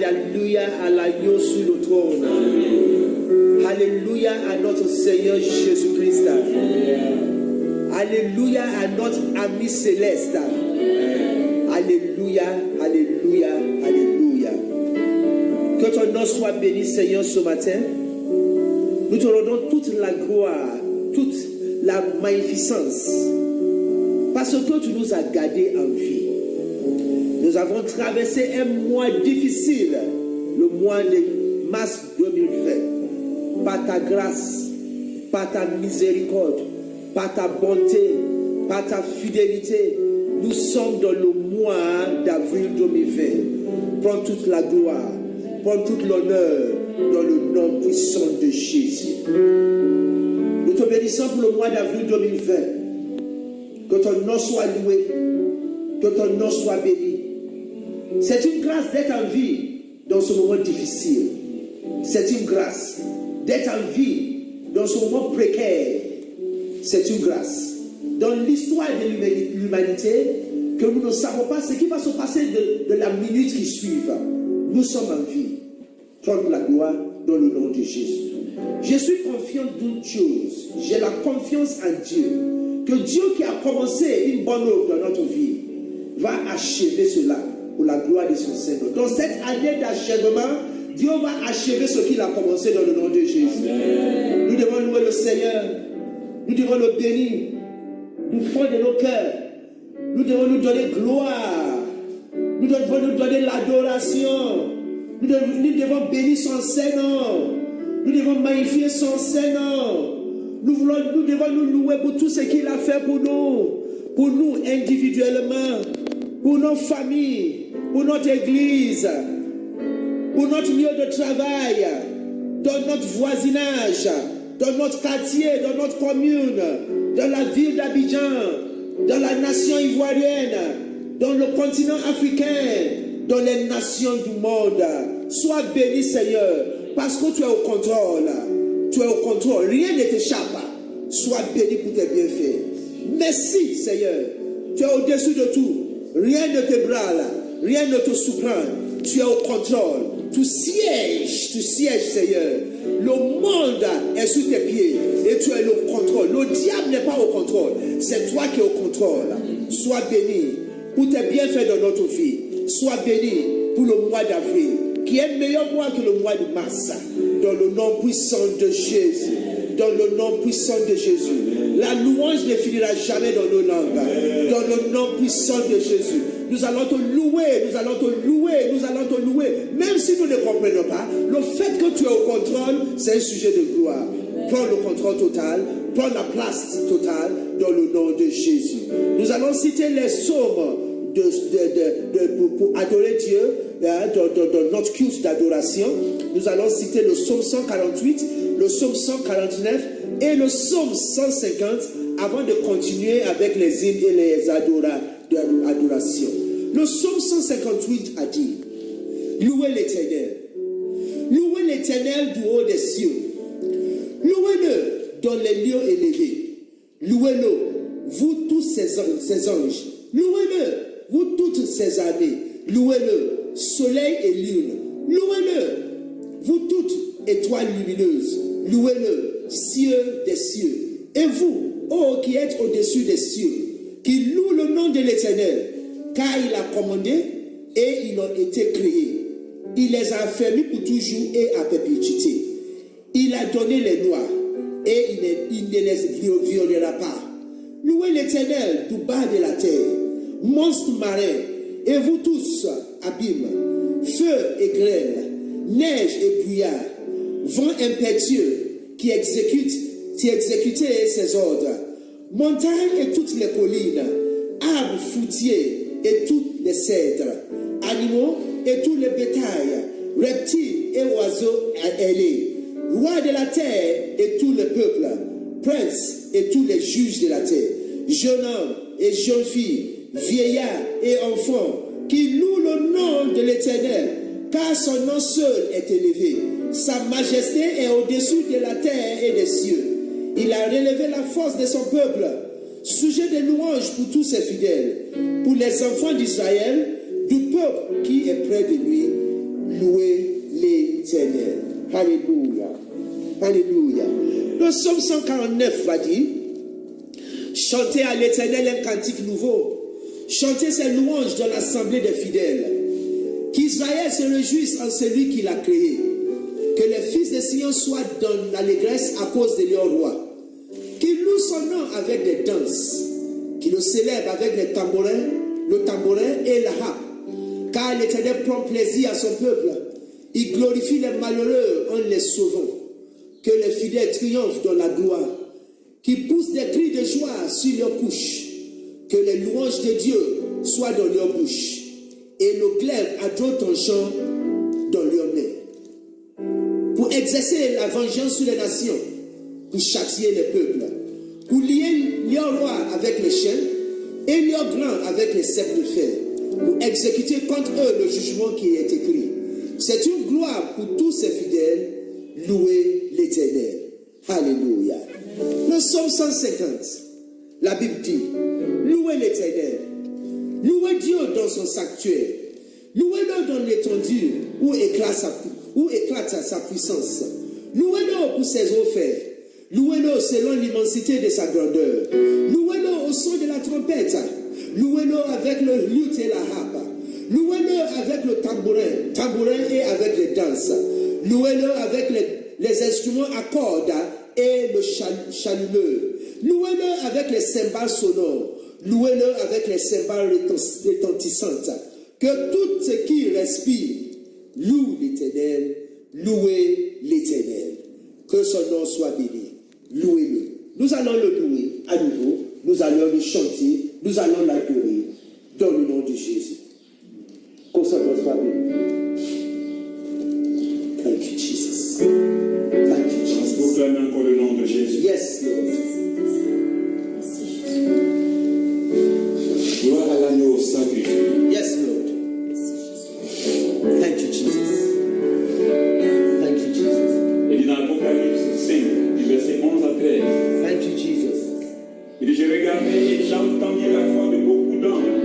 Alléluia à l'agneau sur le trône. Alléluia à notre Seigneur Jésus-Christ. Alléluia à notre ami céleste. Alléluia, alléluia, alléluia. Que ton nom soit béni, Seigneur, ce matin. Nous te rendons toute la gloire, toute la magnificence, parce que tu nous as gardés en vie. Nous avons traversé un mois difficile, le mois de mars 2020. Par ta grâce, par ta miséricorde, par ta bonté, par ta fidélité, nous sommes dans le mois d'avril 2020. Prends toute la gloire, prends tout l'honneur dans le nom puissant de Jésus. Nous te bénissons pour le mois d'avril 2020. Que ton nom soit loué, que ton nom soit béni. C'est une grâce d'être en vie dans ce moment difficile. C'est une grâce d'être en vie dans ce moment précaire. C'est une grâce. Dans l'histoire de l'humanité, que nous ne savons pas ce qui va se passer de la minute qui suit. Nous sommes en vie. Prends la gloire dans le nom de Jésus. Je suis confiant d'une chose. J'ai la confiance en Dieu. Que Dieu qui a commencé une bonne œuvre dans notre vie va achever cela pour la gloire de son Seigneur. Dans cette année d'achèvement, Dieu va achever ce qu'il a commencé dans le nom de Jésus. Amen. Nous devons louer le Seigneur. Nous devons le bénir. Du fond de nos cœurs. Nous devons nous donner gloire. Nous devons nous donner l'adoration. Nous devons bénir son Saint-Nom. Nous devons magnifier son Saint-Nom. Nous devons nous louer pour tout ce qu'il a fait pour nous individuellement, pour nos familles, pour notre église, pour notre lieu de travail, dans notre voisinage, dans notre quartier, dans notre commune, dans la ville d'Abidjan, dans la nation ivoirienne, dans le continent africain, dans les nations du monde. Sois béni, Seigneur, parce que tu es au contrôle. Tu es au contrôle, rien ne t'échappe. Sois béni pour tes bienfaits. Merci, Seigneur. Tu es au-dessus de tout. Rien ne t'ébranle, rien ne te surprend. Tu es au contrôle. Tu sièges, Seigneur. Le monde est sous tes pieds et tu es au contrôle. Le diable n'est pas au contrôle. C'est toi qui es au contrôle. Sois béni pour tes bienfaits dans notre vie. Sois béni pour le mois d'avril, qui est meilleur mois que le mois de mars. Dans le nom puissant de Jésus. Dans le nom puissant de Jésus. La louange ne finira jamais dans nos langues. Dans le nom puissant de Jésus. Nous allons te louer, nous allons te louer, nous allons te louer. Même si nous ne comprenons pas, le fait que tu es au contrôle, c'est un sujet de gloire. Prends le contrôle total, prends la place totale dans le nom de Jésus. Nous allons citer les psaumes pour adorer Dieu dans notre culte d'adoration. Nous allons citer le psaume 148, le psaume 149 et le psaume 150 avant de continuer avec les hymnes et les adorations. Le psaume 158 a dit: louez l'Éternel. Louez l'Éternel du haut des cieux. Louez-le dans les lieux élevés. Louez-le, vous tous ses anges. Louez-le, vous toutes ses armées. Louez-le, soleil et lune. Louez-le, vous toutes étoiles lumineuses. Louez-le, cieux des cieux. Et vous, ô qui êtes au-dessus des cieux, qui louent le nom de l'Éternel, car il a commandé et ils ont été créés. Il les a affermis pour toujours et à perpétuité. Il a donné les lois et il ne les violera pas. Louez l'Éternel du bas de la terre, monstres marins, et vous tous, abîmes, feu et grêle, neige et brouillard, vent impétueux qui exécutait ses ordres, montagnes et toutes les collines, arbres fruitiers et toutes les cèdres, animaux et tous les bétails, reptiles et oiseaux ailés, rois de la terre et tout le peuple, princes et tous les juges de la terre, jeunes hommes et jeunes filles, vieillards et enfants, qui louent le nom de l'Éternel, car son nom seul est élevé. Sa majesté est au-dessus de la terre et des cieux. Il a relevé la force de son peuple, sujet de louange pour tous ses fidèles, pour les enfants d'Israël, du peuple qui est près de lui. louez l'Éternel. Alléluia. Alléluia. Le psaume 149 va dire, chantez à l'Éternel un cantique nouveau. Chantez ses louanges dans l'assemblée des fidèles. Qu'Israël se réjouisse en celui qui l'a créé. Que les fils de Sion soient dans l'allégresse à cause de leur roi. Qu'ils louent son nom avec des danses. Qu'ils le célèbrent avec le tambourin et la harpe. Car l'Éternel prend plaisir à son peuple. Il glorifie les malheureux en les sauvant. Que les fidèles triomphent dans la gloire. Qu'ils poussent des cris de joie sur leurs couches. Que les louanges de Dieu soient dans leur bouche. Et le glaive adroit en chant dans leurs mains. Pour exercer la vengeance sur les nations. Pour châtier les peuples. Pour lier leurs rois avec les chaînes. Et leurs grands avec les ceps de fer. Pour exécuter contre eux le jugement qui est écrit. C'est une gloire pour tous ces fidèles. Louez l'Éternel. Alléluia. Le psaume 150. La Bible dit, louez l'Éternel. Louez Dieu dans son sanctuaire. Louez-le dans l'étendue où éclate sa puissance. Louez-le pour ses offres. Louez-le selon l'immensité de sa grandeur. Louez-le au son de la trompette. Louez-le avec le luth et la harpe. Louez-le avec le tambourin et avec les danses. Louez-le avec les instruments à cordes et le chalumeau. Louez-le avec les cymbales sonores. Louez-le avec les cymbales retentissantes. Que tout ce qui respire loue l'Éternel. Louez l'Éternel. Que son nom soit béni. Louez-le. Nous allons le louer à nouveau. Nous allons le chanter. Nous allons l'adorer dans le nom de Jésus. Que son nom soit béni. Thank you, Jesus. Thank you, Jesus. Proclamez encore le nom de Jésus. Yes, Lord. Gloire à l'agneau sacrifié. Yes, Lord. Thank you, Jesus. Thank you, Jesus. Il dit dans l'Apocalypse 5, du verset 11 à 13. Thank you, Jesus. Il dit, j'ai regardé et j'ai entendu la voix de beaucoup d'anges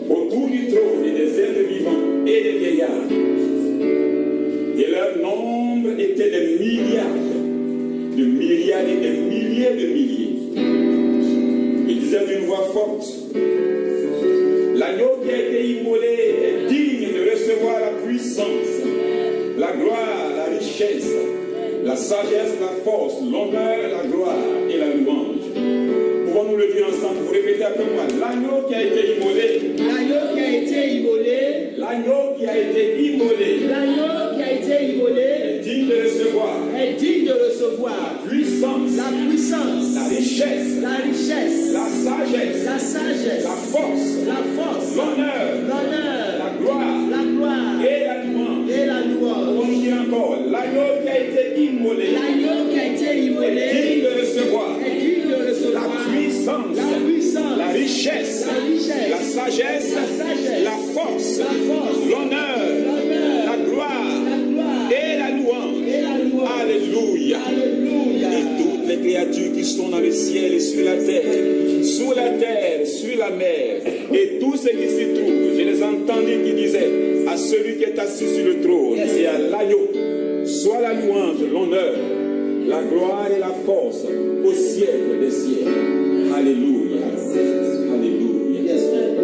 autour du trône et des êtres vivants et des vieillards. Et leur nombre était des milliards et des milliers de milliers. Il disait d'une voix forte, l'agneau qui a été immolé est digne de recevoir la puissance, la gloire, la richesse, la sagesse, la force, l'honneur, la gloire et la louange. Pouvons-nous le dire ensemble? Vous répétez après moi. L'agneau qui a été immolé. L'agneau qui a été immolé. L'agneau qui a été immolé. L'agneau qui a été immolé. Est digne de recevoir. Est digne de recevoir. La puissance. La puissance. La richesse. La richesse. La sagesse. La sagesse. La force. La force. L'honneur. L'honneur. La gloire. La gloire. Et la louange. Et la louange. On dit encore. L'agneau qui a été immolé. L'agneau qui a été immolé. Est digne de recevoir. Est digne de recevoir. La puissance. La puissance. La richesse. La richesse. La sagesse. La sagesse. La force. La force. L'honneur. L'honneur. La gloire. La gloire. Et la louange. Et la louange. Alléluia. Alléluia. Et toutes les créatures qui sont dans le ciel et sur la terre, sur la mer, et tout ce qui s'y trouve, je les entendis qui disaient à celui qui est assis sur le trône et à l'agneau, soit la louange, l'honneur, la gloire et la force au siècle des siècles. Alléluia. Alléluia. Yes, Lord.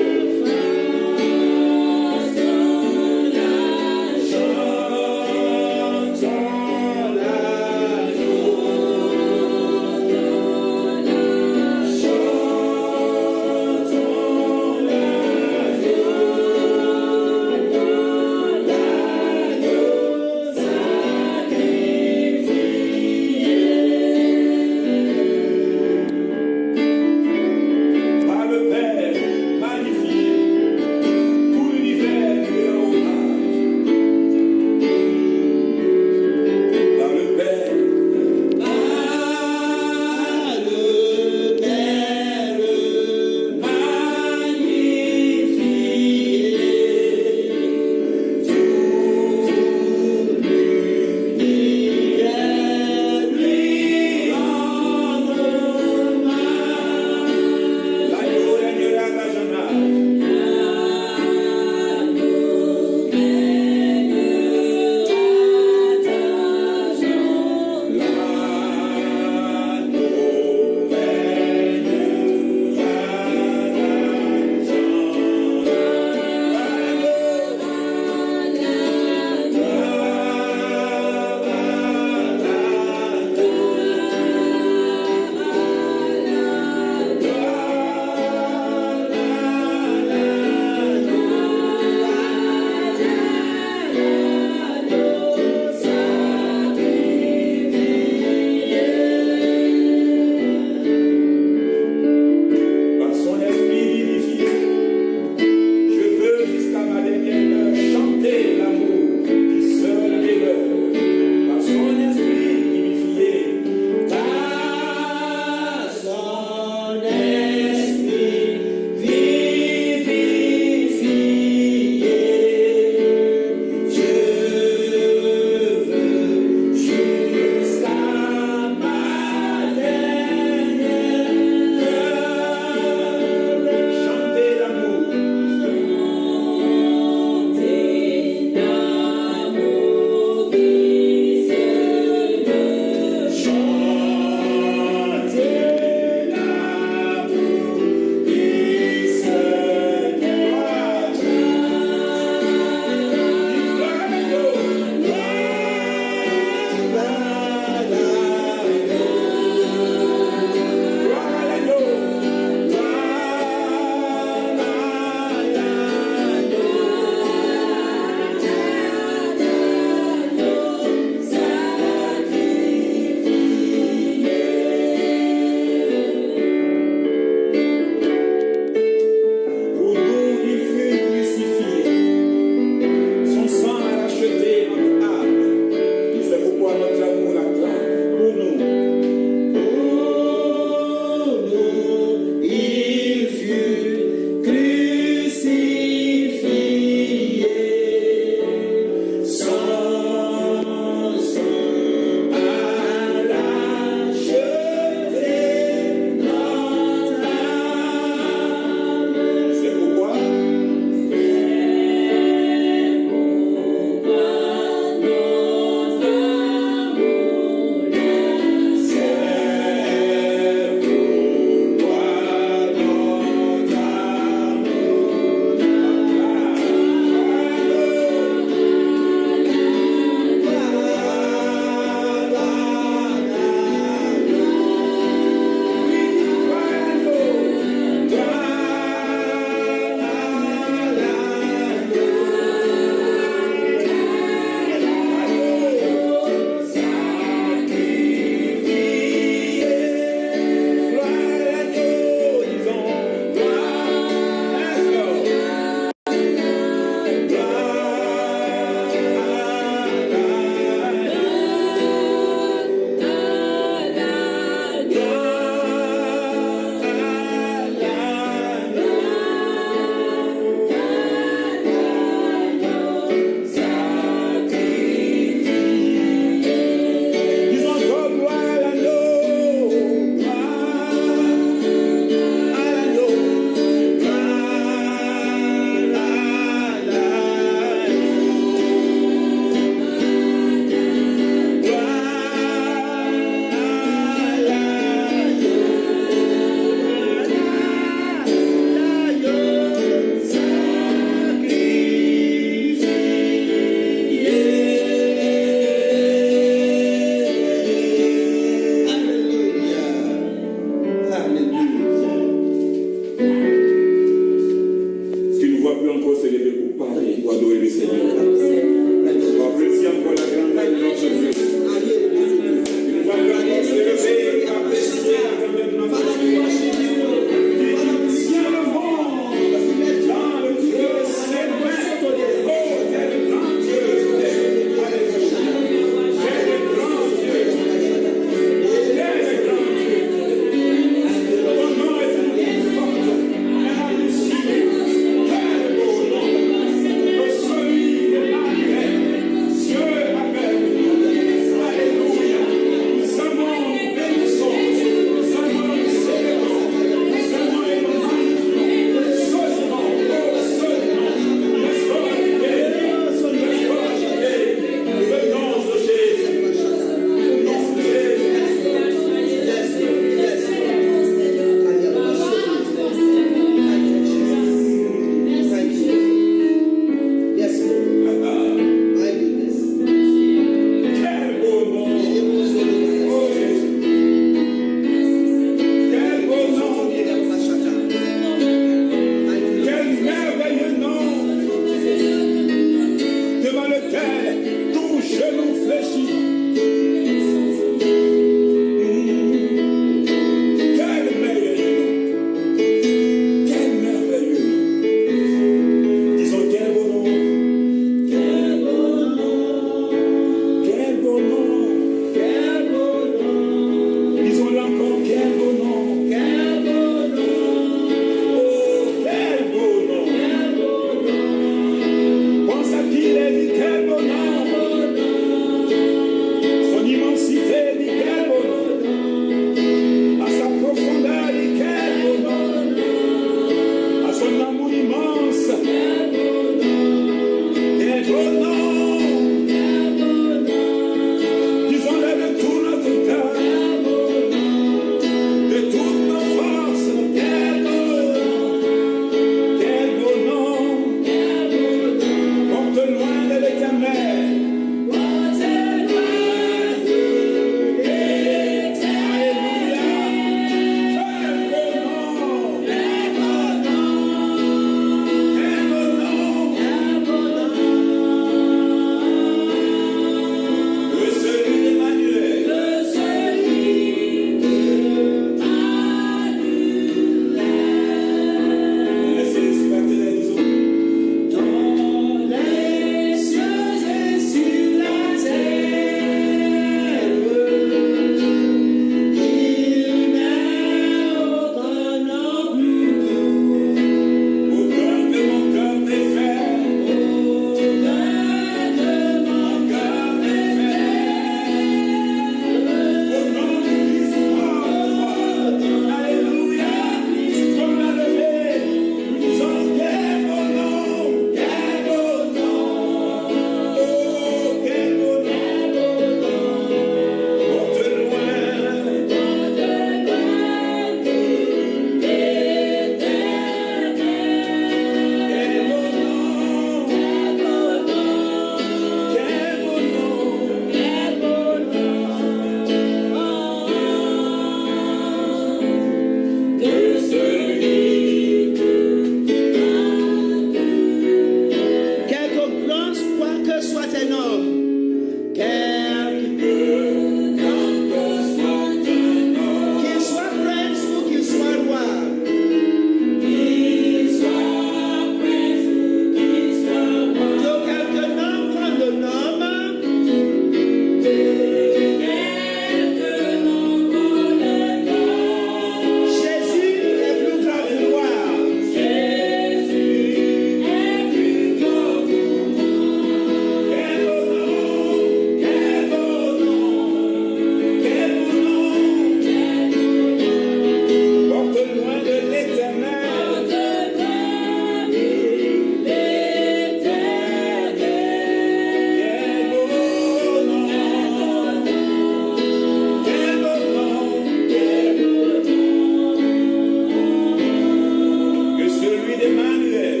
celui d'Emmanuel.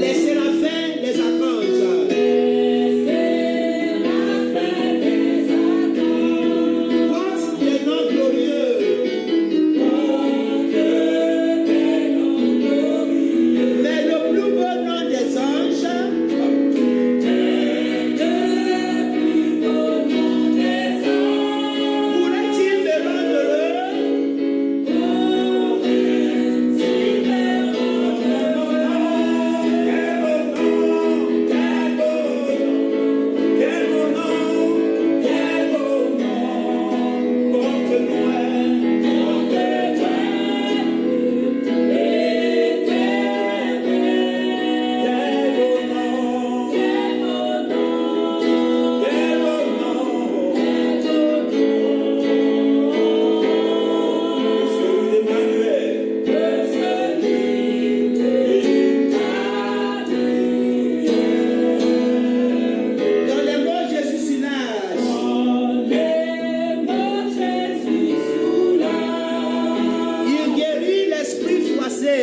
Les séraphins, les archanges. Portent des noms glorieux. Mais le plus beau nom des anges, pourrait-il me rendre dans les mots Jésus soulage. Il guérit l'esprit froissé.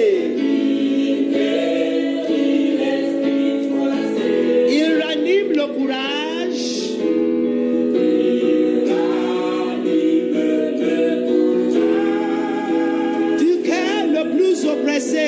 Il ranime le courage. Du cœur le plus oppressé.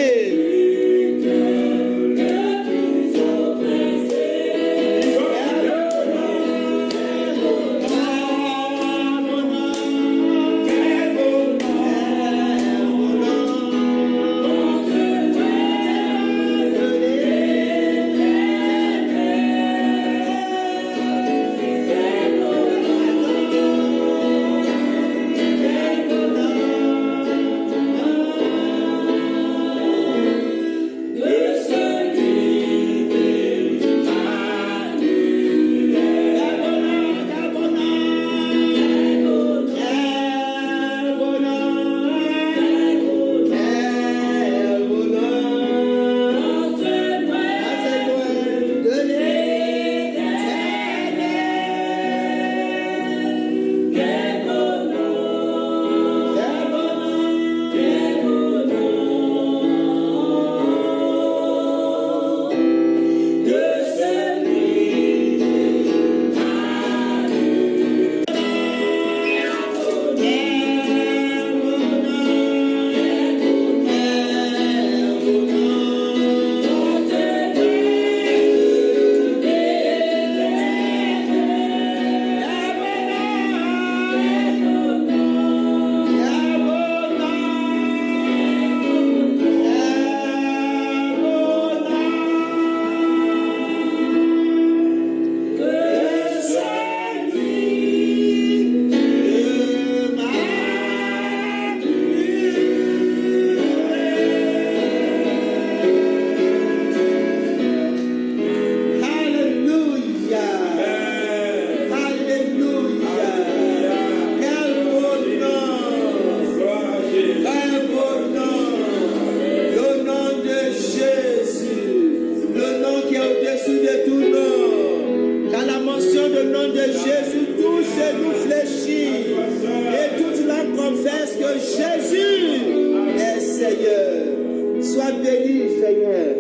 Sois béni, Seigneur,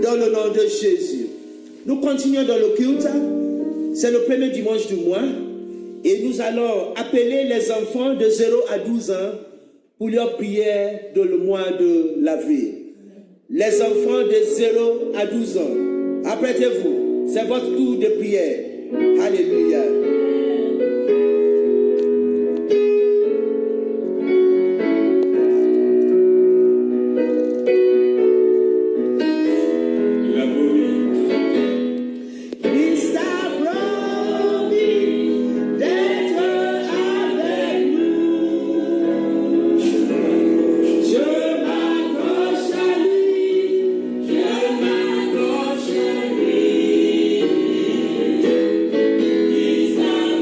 dans le nom de Jésus. Nous continuons dans le culte. C'est le premier dimanche du mois. Et nous allons appeler les enfants de 0 à 12 ans pour leur prière dans le mois de l'avril. Les enfants de 0 à 12 ans, apprêtez-vous. C'est votre tour de prière. Alléluia. Stop.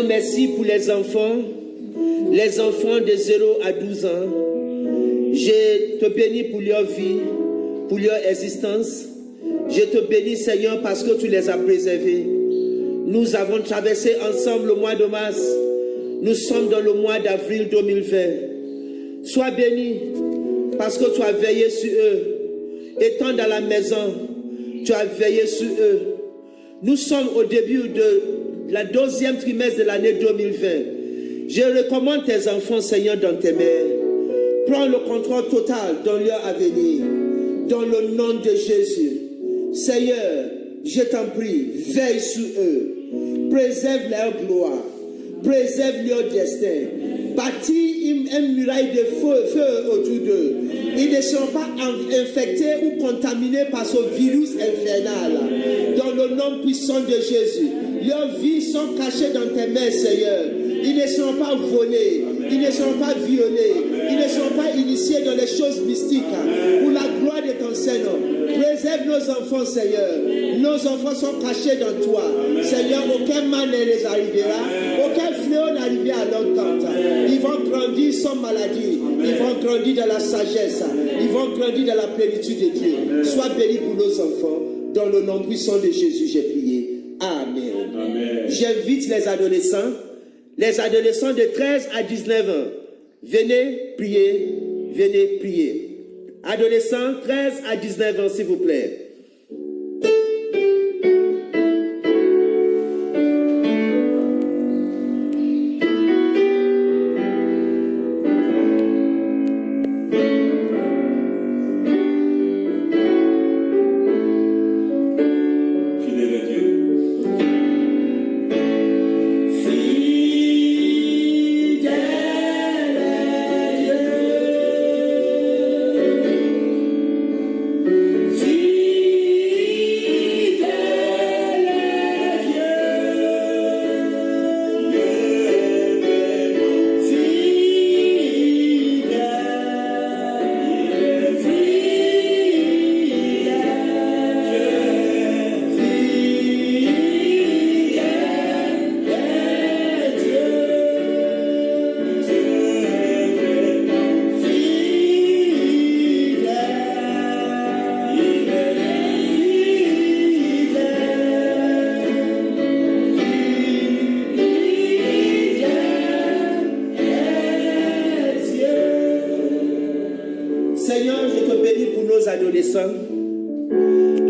Seigneur, merci pour les enfants de 0 à 12 ans. Je te bénis pour leur vie, pour leur existence. Je te bénis, Seigneur, parce que tu les as préservés. Nous avons traversé ensemble le mois de mars. Nous sommes dans le mois d'avril 2020. Sois béni parce que tu as veillé sur eux. Étant dans la maison, tu as veillé sur eux. Nous sommes au début de la 2e trimestre de l'année 2020. Je recommande tes enfants, Seigneur, dans tes mains. Prends le contrôle total dans leur avenir. Dans le nom de Jésus. Seigneur, je t'en prie, veille sur eux. Préserve leur gloire. Préserve leur destin. Bâtis une muraille de feu autour d'eux. Ils ne seront pas infectés ou contaminés par ce virus infernal. Dans le nom puissant de Jésus. Leurs vies sont cachées dans tes mains, Seigneur. Ils ne seront pas volés. Ils ne seront pas violés. Ils ne seront pas initiés dans les choses mystiques. Pour la gloire de ton Seigneur. Préserve nos enfants, Seigneur. Nos enfants sont cachés dans toi. Seigneur, aucun mal ne les arrivera. Aucun fléau n'arrivera à leur tente. Ils vont grandir sans maladie. Ils vont grandir dans la sagesse. Ils vont grandir dans la plénitude de Dieu. Sois béni pour nos enfants. Dans le nom puissant de Jésus, j'ai prié. Amen. Amen. J'invite les adolescents de 13 à 19 ans. Venez prier. Venez prier. Adolescents, 13 à 19 ans, s'il vous plaît.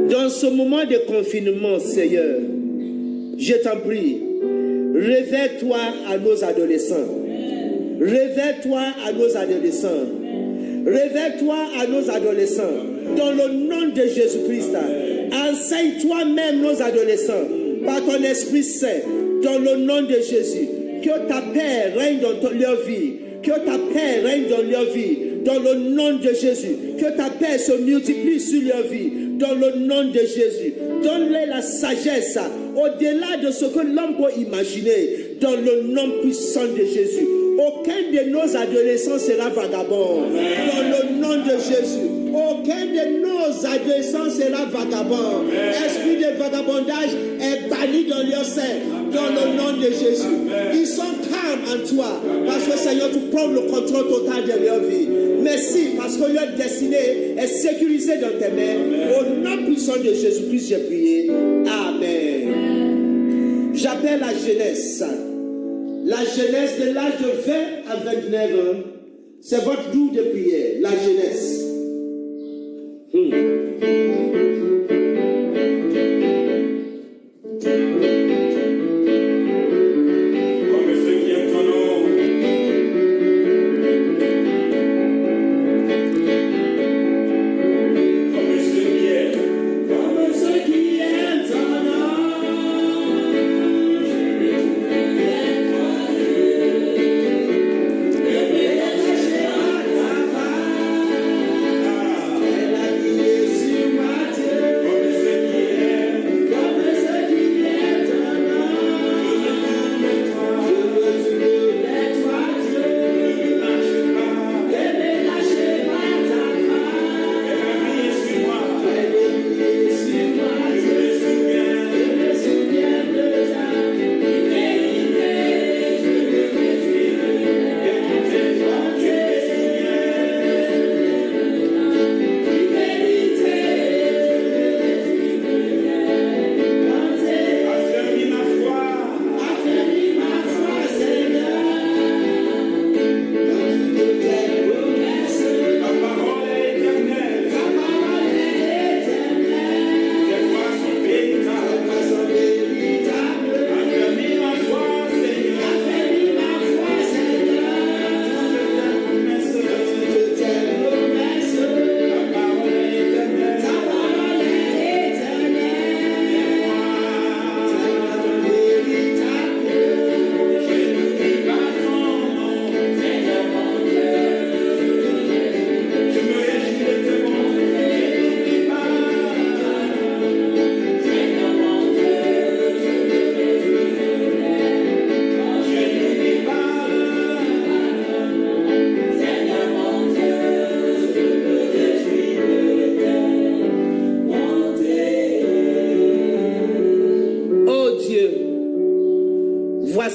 Dans ce moment de confinement, Seigneur, je t'en prie, révèle-toi à nos adolescents. Révèle-toi à nos adolescents. Révèle-toi à nos adolescents. Dans le nom de Jésus-Christ, enseigne toi-même nos adolescents par ton Esprit Saint. Dans le nom de Jésus, que ta paix règne dans leur vie. Que ta paix règne dans leur vie. Dans le nom de Jésus, que ta paix se multiplie sur leur vie. Dans le nom de Jésus, donne-leur la sagesse au-delà de ce que l'homme peut imaginer. Dans le nom puissant de Jésus, aucun de nos adolescents sera vagabond. Dans le nom de Jésus, aucun de nos adolescents sera vagabond. Esprit de vagabondage est banni dans leur sein. Dans le nom de Jésus, ils sont calmes en toi. Parce que Seigneur, tu prends le contrôle total de leur vie. Merci parce que leur destinée est sécurisée dans tes mains. Au nom puissant de Jésus-Christ, j'ai prié. Amen. J'appelle la jeunesse. La jeunesse de l'âge de 20 à 29 ans, c'est votre jour de prière. La jeunesse.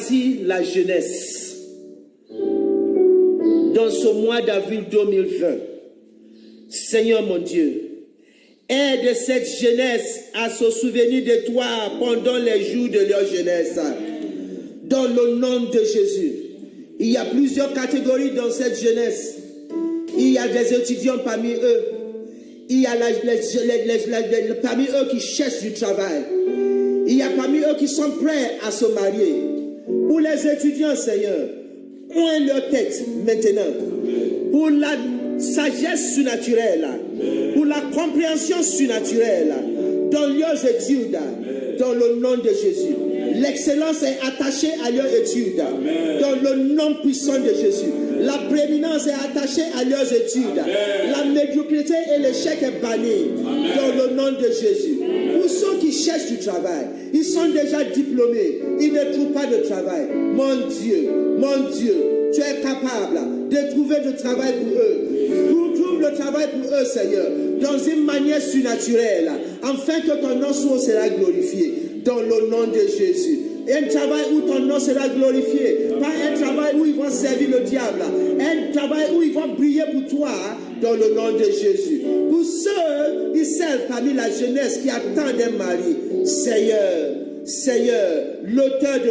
Voici la jeunesse. Dans ce mois d'avril 2020, Seigneur mon Dieu, aide cette jeunesse à se souvenir de toi pendant les jours de leur jeunesse. Dans le nom de Jésus. Il y a plusieurs catégories dans cette jeunesse. Il y a des étudiants parmi eux. Il y a parmi eux qui cherchent du travail. Il y a parmi eux qui sont prêts à se marier. Pour les étudiants, Seigneur, oint leur tête maintenant. Pour la sagesse surnaturelle, pour la compréhension surnaturelle, dans leurs études, dans le nom de Jésus. L'excellence est attachée à leurs études, dans le nom puissant de Jésus. La prééminence est attachée à leurs études. La médiocrité et l'échec est banni, dans le nom de Jésus. Pour ceux qui cherchent du travail, ils sont déjà diplômés, ils ne trouvent pas de travail. Mon Dieu, tu es capable de trouver du travail pour eux. Trouve le travail pour eux, Seigneur, dans une manière surnaturelle, afin que ton nom sera glorifié, dans le nom de Jésus. Et un travail où ton nom sera glorifié, pas un travail où ils vont servir le diable, un travail où ils vont briller pour toi, dans le nom de Jésus. Pour ceux qui servent parmi la jeunesse qui attendent un mari, Seigneur, l'auteur de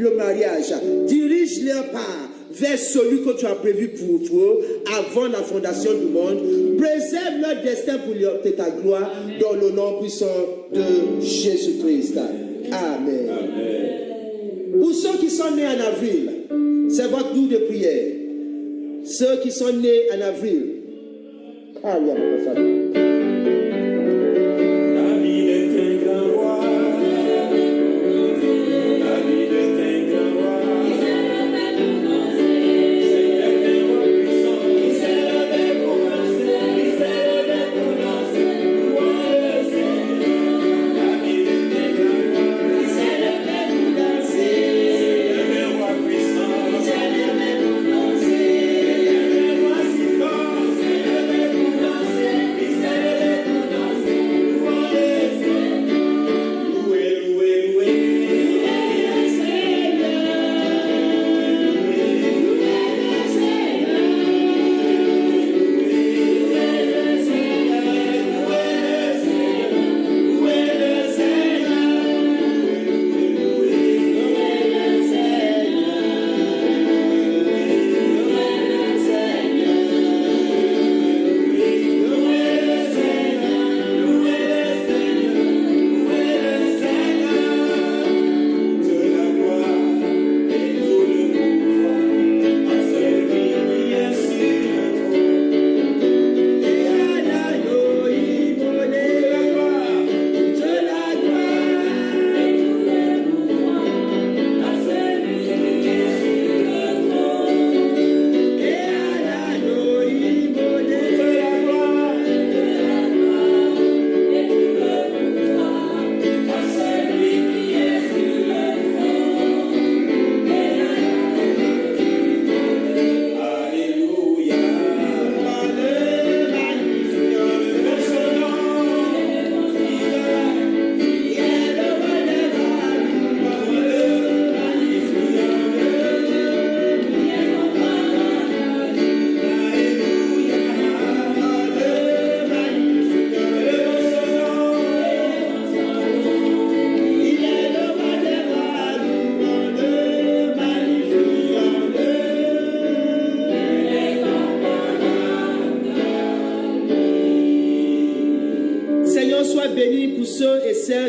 le mariage, dirige leur pas vers celui que tu as prévu pour eux avant la fondation du monde. Préserve leur destin pour ta gloire, dans le nom puissant de Jésus-Christ. Amen. Pour ceux qui sont nés en avril, c'est votre jour de prière. Ceux qui sont nés en avril.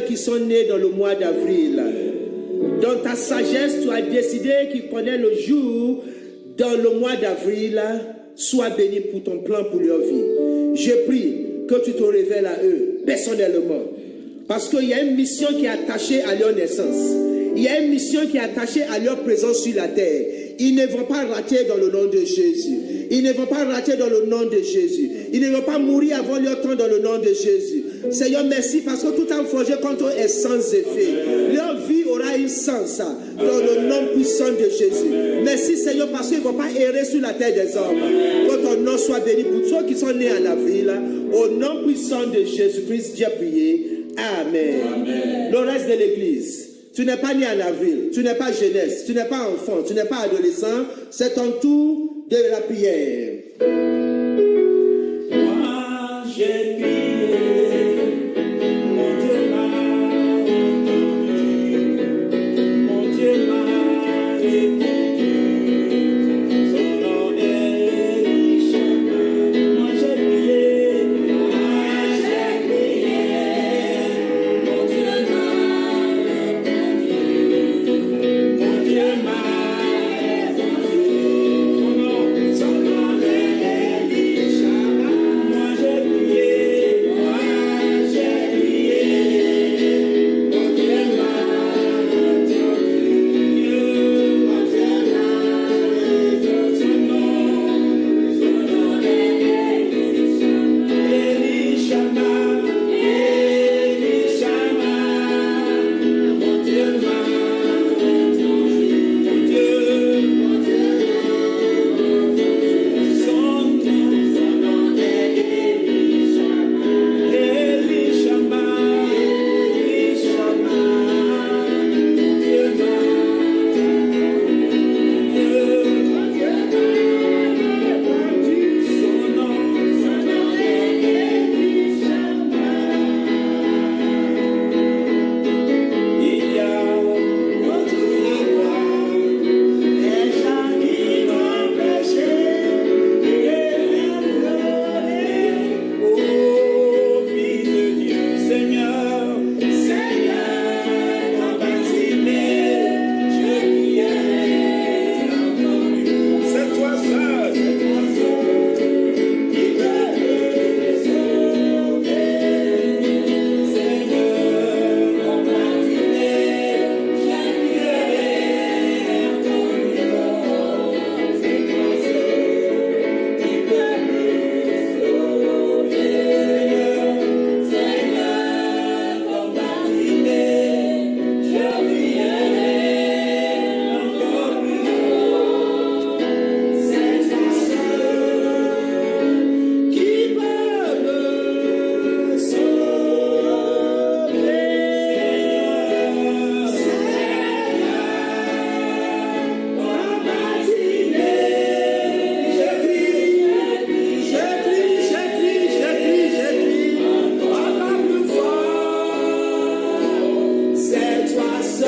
Qui sont nés dans le mois d'avril. Dans ta sagesse, tu as décidé qu'ils connaissent le jour dans le mois d'avril. Sois béni pour ton plan pour leur vie. Je prie que tu te révèles à eux personnellement. Parce qu'il y a une mission qui est attachée à leur naissance. Il y a une mission qui est attachée à leur présence sur la terre. Ils ne vont pas rater dans le nom de Jésus. Ils ne vont pas rater dans le nom de Jésus. Ils ne vont pas mourir avant leur temps dans le nom de Jésus. Seigneur, merci parce que tout un projet contre eux est sans effet. Leur vie aura un sens dans le nom puissant de Jésus. Merci Seigneur parce qu'ils ne vont pas errer sur la terre des hommes. Que ton nom soit béni pour ceux qui sont nés en avril. Au nom puissant de Jésus-Christ, j'ai prié. Amen. Le reste de l'église, Tu n'es pas né en avril, tu n'es pas jeunesse, tu n'es pas enfant, tu n'es pas adolescent. C'est ton tour de la prière. Moi j'ai prié, mon Dieu m'a entendu, mon Dieu m'a répondu, son nom est Elishama. Moi j'ai prié, mon Dieu m'a répondu, mon Dieu m'a répondu, son nom est Elishama. Moi j'ai prié, mon Dieu m'a entendu, mon Dieu m'a répondu, son nom est Elishama, Elishama, mon Dieu m'a entendu, mon Dieu, son nom est Elishama, Elishama, Elishama, mon Dieu m'a répondu, son nom est Elishama. Il y a autour de moi des gens qui m'ont péché et pleurer. Oh, fils de Dieu, Seigneur, compassionné, je prierai encore une fois. C'est toi seul qui peux me sauver. Seigneur, compassionné, je prierai encore une fois. C'est toi seul qui peux me sauver. Seigneur, compassionné, je prierai encore une fois. C'est toi seul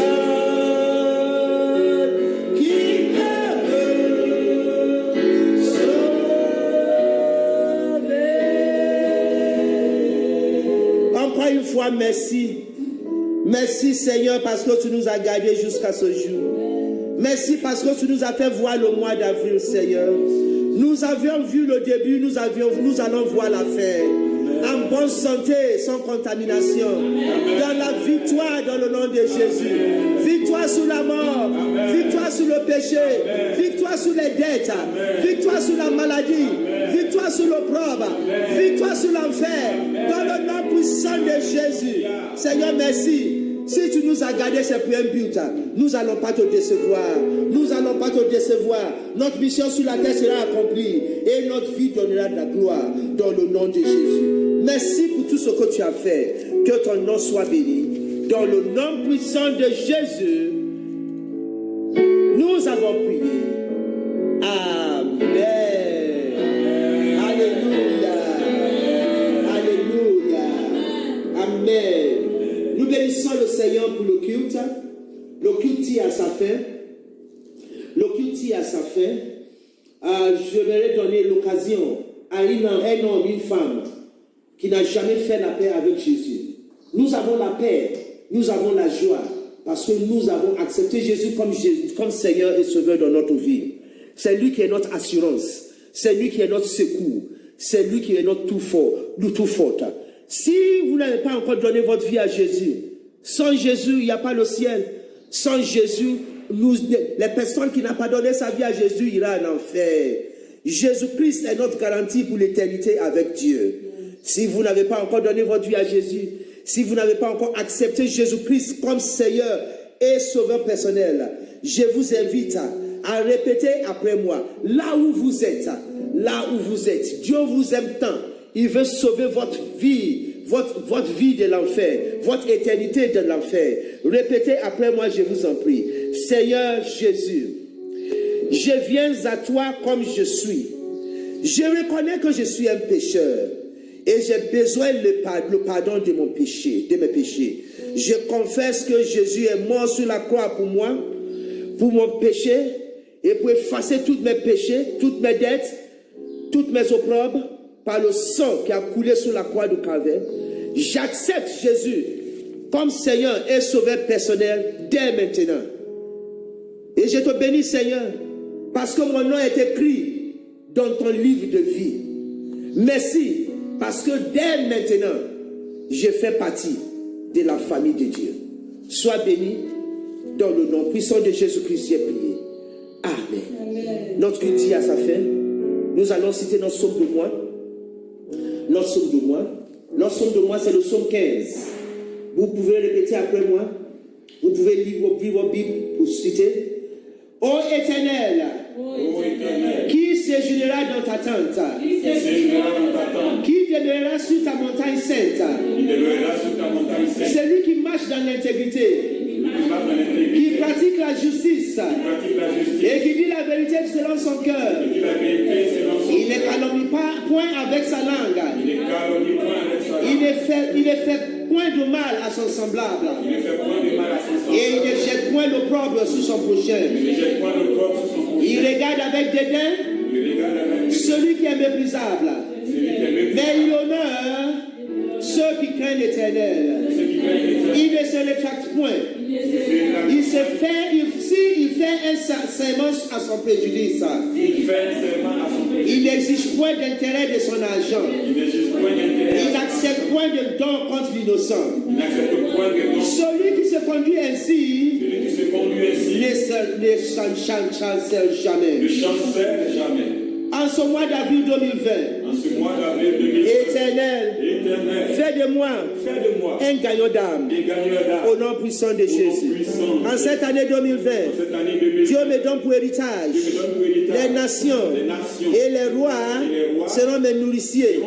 qui peut me sauver. C'est toi seul qui peut me sauver. Encore une fois, merci. Merci Seigneur parce que tu nous as gardés jusqu'à ce jour. Merci parce que tu nous as fait voir le mois d'avril, Seigneur. Nous avions vu le début, nous allons voir la fin. En bonne santé, sans contamination. Dans la victoire, dans le nom de Jésus. Victoire sur la mort. Victoire sur le péché. Victoire sur les dettes. Victoire sur la maladie. Victoire sur l'opprobre. Victoire sur l'enfer. Dans le nom puissant de Jésus. Seigneur, merci. Si tu nous as gardés, c'est pour un but. Nous n'allons pas te décevoir. Nous n'allons pas te décevoir. Notre mission sur la terre sera accomplie. Et notre vie donnera de la gloire dans le nom de Jésus. Merci pour tout ce que tu as fait. Que ton nom soit béni. Dans le nom puissant de Jésus, nous avons prié. Amen. Alléluia. Alléluia. Amen. Nous bénissons le Seigneur pour le culte. Le culte tire à sa fin. Le culte tire à sa fin. Je vais donner l'occasion à un homme, une femme qui n'a jamais fait la paix avec Jésus. Nous avons la paix, nous avons la joie, parce que nous avons accepté Jésus comme Seigneur et Sauveur dans notre vie. C'est lui qui est notre assurance, c'est lui qui est notre secours, c'est lui qui est notre tout fort. Si vous n'avez pas encore donné votre vie à Jésus, sans Jésus, il n'y a pas le ciel. Sans Jésus, les personnes qui n'ont pas donné sa vie à Jésus iront en enfer. Jésus-Christ est notre garantie pour l'éternité avec Dieu. Si vous n'avez pas encore donné votre vie à Jésus, si vous n'avez pas encore accepté Jésus-Christ comme Seigneur et Sauveur personnel, je vous invite à répéter après moi, là où vous êtes, Dieu vous aime tant, il veut sauver votre vie, votre vie de l'enfer, votre éternité de l'enfer. Répétez après moi, je vous en prie. Seigneur Jésus, je viens à toi comme je suis. Je reconnais que je suis un pécheur et j'ai besoin le pardon de mon péché, de mes péchés. Je confesse que Jésus est mort sur la croix pour moi, pour mon péché et pour effacer tous mes péchés, toutes mes dettes, toutes mes opprobes par le sang qui a coulé sur la croix du Calvaire. J'accepte Jésus comme Seigneur et Sauveur personnel dès maintenant. Et je te bénis, Seigneur, parce que mon nom est écrit dans ton livre de vie. Merci, parce que dès maintenant, je fais partie de la famille de Dieu. Sois béni dans le nom puissant de Jésus-Christ, j'ai prié. Amen. Amen. Notre culte à sa fin. Nous allons citer notre psaume de moi. Notre psaume de moi. Notre psaume de moi, c'est le psaume 15. Vous pouvez répéter après moi. Vous pouvez lire vos Bibles pour citer. Ô Éternel, qui séjournera dans ta tente, qui demeurera sur ta montagne sainte, celui qui marche dans l'intégrité, qui pratique la justice et qui dit la vérité selon son cœur. Il ne calomnie pas point avec sa langue. Il ne fait point de mal à son semblable. Et il ne jette point l'opprobre sur son prochain. Il regarde avec dédain celui qui est méprisable. Mais il honore ceux qui craignent l'Éternel. Il ne se rétracte point. Il fait un serment à son préjudice. Il n'exige point d'intérêt de son argent. Il n'accepte point de don contre l'innocent. Celui qui se conduit ainsi ne chancelle jamais. En ce mois d'avril 2020, Éternel, fais de moi un gagnant d'âme au nom puissant de Jésus. En cette année 2020, Dieu me donne pour héritage les nations et les rois seront mes nourriciers.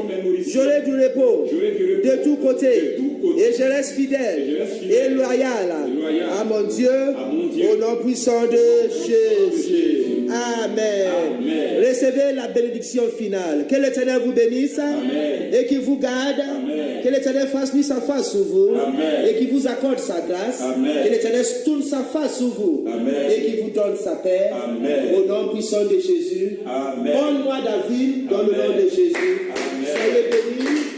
J'aurai du repos de tous côtés et je reste fidèle et loyal à mon Dieu au nom puissant de Jésus. Amen. Recevez la bénédiction finale. Que l'Éternel vous bénisse. Amen. Et qu'il vous garde. Amen. Que l'Éternel fasse lui sa face sur vous. Amen. Et qu'il vous accorde sa grâce. Amen. Que l'Éternel tourne sa face sur vous. Amen. Et qu'il vous donne sa paix. Amen. Au nom puissant de Jésus. Amen. Bon mois d'avril dans le nom de Jésus. Amen. Soyez bénis.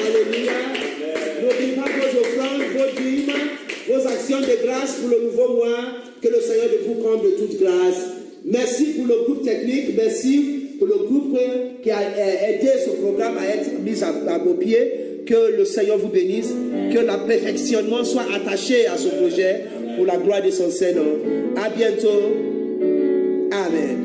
Alléluia. N'oubliez pas vos offrandes, vos dîmes, vos actions de grâce pour le nouveau mois. Que le Seigneur vous comble de toute grâce. Merci pour le groupe technique, merci pour le groupe qui a aidé ce programme à être mis à vos pieds. Que le Seigneur vous bénisse, que le perfectionnement soit attaché à ce projet pour la gloire de son Seigneur. À bientôt. Amen.